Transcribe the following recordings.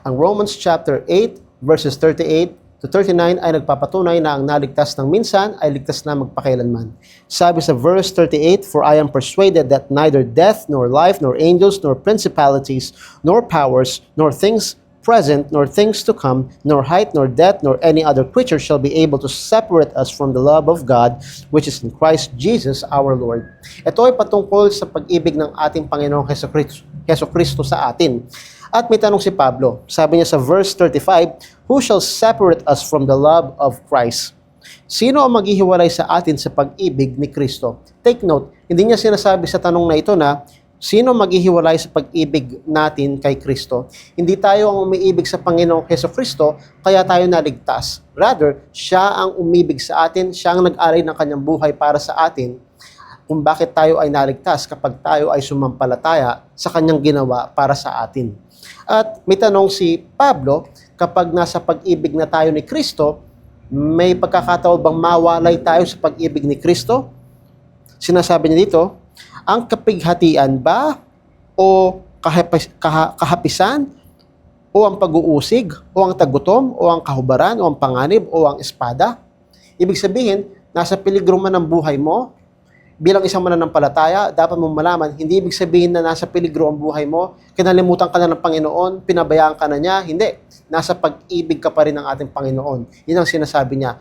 Ang Romans chapter 8 verses 38 to 39 ay nagpapatunay na ang naligtas ng minsan ay ligtas na magpakailanman. Sabi sa verse 38, "For I am persuaded that neither death, nor life, nor angels, nor principalities, nor powers, nor things present, nor things to come, nor height, nor depth, nor any other creature shall be able to separate us from the love of God, which is in Christ Jesus our Lord." Ito ay patungkol sa pag-ibig ng ating Panginoong Heso Kristo sa atin. At may tanong si Pablo. Sabi niya sa verse 35, "Who shall separate us from the love of Christ?" Sino ang maghihiwalay sa atin sa pag-ibig ni Kristo? Take note, hindi niya sinasabi sa tanong na ito na sino maghihiwalay sa pag-ibig natin kay Kristo. Hindi tayo ang umiibig sa Panginoong Heso Kristo, kaya tayo naligtas. Rather, siya ang umibig sa atin, siya ang nag-alay ng kanyang buhay para sa atin, kung bakit tayo ay naligtas kapag tayo ay sumampalataya sa kanyang ginawa para sa atin. At may tanong si Pablo, kapag nasa pag-ibig na tayo ni Kristo, may pagkakataon bang mawalay tayo sa pag-ibig ni Kristo? Sinasabi niya dito, ang kapighatian ba o kahapisan o ang pag-uusig o ang tagutom o ang kahubaran o ang panganib o ang espada? Ibig sabihin, nasa peligro man ang buhay mo. Bilang isang mananampalataya, dapat mong malaman, hindi ibig sabihin na nasa peligro ang buhay mo, kinalimutan ka na ng Panginoon, pinabayaan ka na niya. Hindi. Nasa pag-ibig ka pa rin ng ating Panginoon. Yun ang sinasabi niya.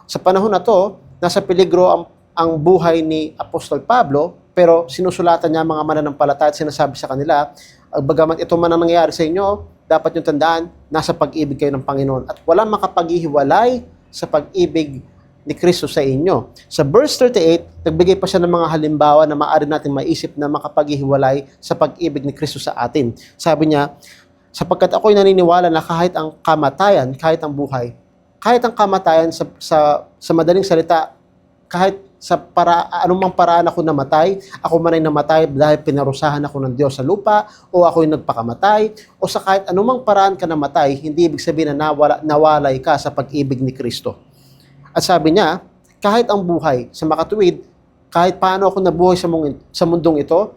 Sa panahon na to, nasa peligro ang buhay ni Apostol Pablo, pero sinusulatan niya mga mananampalataya at sinasabi sa kanila, bagamat ito man ang nangyayari sa inyo, dapat niyong tandaan, nasa pag-ibig kayo ng Panginoon. At walang makapaghihiwalay sa pag-ibig ni Kristo sa inyo. Sa verse 38, nagbigay pa siya ng mga halimbawa na maaari natin maisip na makapaghihiwalay sa pag-ibig ni Kristo sa atin. Sabi niya, sapagkat ako'y naniniwala na kahit ang kamatayan, kahit ang buhay, kahit ang kamatayan sa madaling salita, kahit sa anumang paraan ako namatay, ako man ay namatay dahil pinarusahan ako ng Diyos sa lupa, o ako'y nagpakamatay, o sa kahit anumang paraan ka namatay, hindi ibig sabihin na nawalay ka sa pag-ibig ni Kristo. At sabi niya, kahit ang buhay sa makatuwid, kahit paano ako nabuhay sa mundong ito,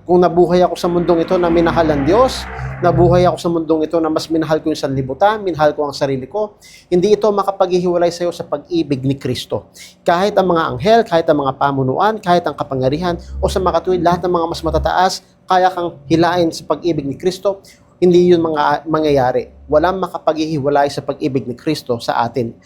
kung nabuhay ako sa mundong ito na minahal ng Diyos, nabuhay ako sa mundong ito na mas minahal ko yung sanlibutan, minahal ko ang sarili ko, hindi ito makapaghihiwalay sa iyo sa pag-ibig ni Kristo. Kahit ang mga anghel, kahit ang mga pamunuan, kahit ang kapangyarihan, o sa makatuwid, lahat ng mga mas matataas, kaya kang hilain sa pag-ibig ni Kristo, hindi yun mangyayari. Walang makapaghihiwalay sa pag-ibig ni Kristo sa atin.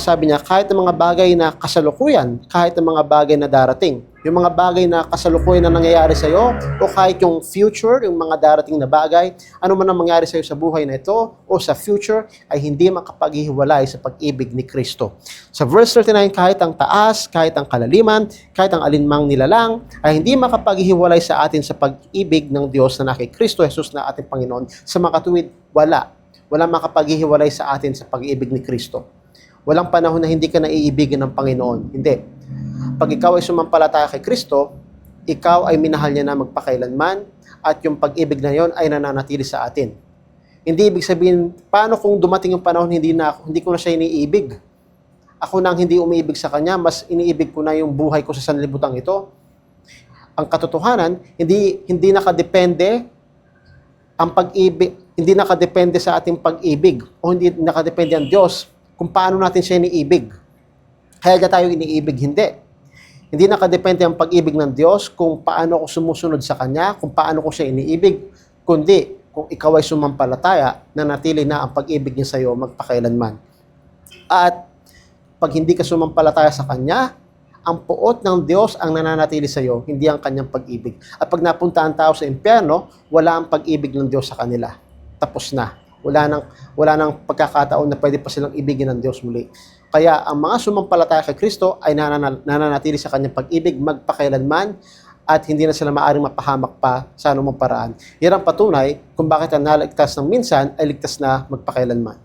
Sabi niya, kahit ang mga bagay na kasalukuyan, kahit ang mga bagay na darating, yung mga bagay na kasalukuyan na nangyayari sa iyo, o kahit yung future, yung mga darating na bagay, ano man ang mangyari sa iyo sa buhay na ito, o sa future, ay hindi makapaghihiwalay sa pag-ibig ni Kristo. Sa verse 39, kahit ang taas, kahit ang kalaliman, kahit ang alinmang nilalang, ay hindi makapaghihiwalay sa atin sa pag-ibig ng Diyos na kay Kristo Jesus na ating Panginoon. Sa makatuwid, wala makapaghihiwalay sa atin sa pag-ibig ni Kristo. Walang panahon na hindi ka naiibigin ng Panginoon. Hindi. Pag ikaw ay sumampalataya kay Kristo, ikaw ay minahal niya na magpakailanman, at yung pag-ibig na yon ay nananatili sa atin. Hindi ibig sabihin, paano kung dumating yung panahon hindi ko na siya iniibig? Ako nang hindi umiibig sa Kanya, mas iniibig ko na yung buhay ko sa sanlibutan ito. Ang katotohanan, hindi nakadepende ang pag-ibig, hindi nakadepende sa ating pag-ibig, o hindi nakadepende ang Diyos kung paano natin siya iniibig. Kaya na tayo iniibig, hindi. Hindi nakadepende ang pag-ibig ng Diyos kung paano ako sumusunod sa Kanya, kung paano ko siya iniibig, kundi kung ikaw ay sumampalataya, na natili na ang pag-ibig niya sa iyo magpakailanman. At pag hindi ka sumampalataya sa Kanya, ang puot ng Diyos ang nananatili sa iyo, hindi ang Kanyang pag-ibig. At pag napunta ang tao sa impyerno, wala ang pag-ibig ng Diyos sa kanila. Tapos na. Wala nang pagkakataon na pwede pa silang ibigin ng Diyos muli. Kaya ang mga sumampalataya kay Kristo ay nananatili sa Kanyang pag-ibig magpakailanman, at hindi na sila maaaring mapahamak pa sa anumang paraan. Yan ang patunay kung bakit ang naligtas ng minsan ay ligtas na magpakailanman.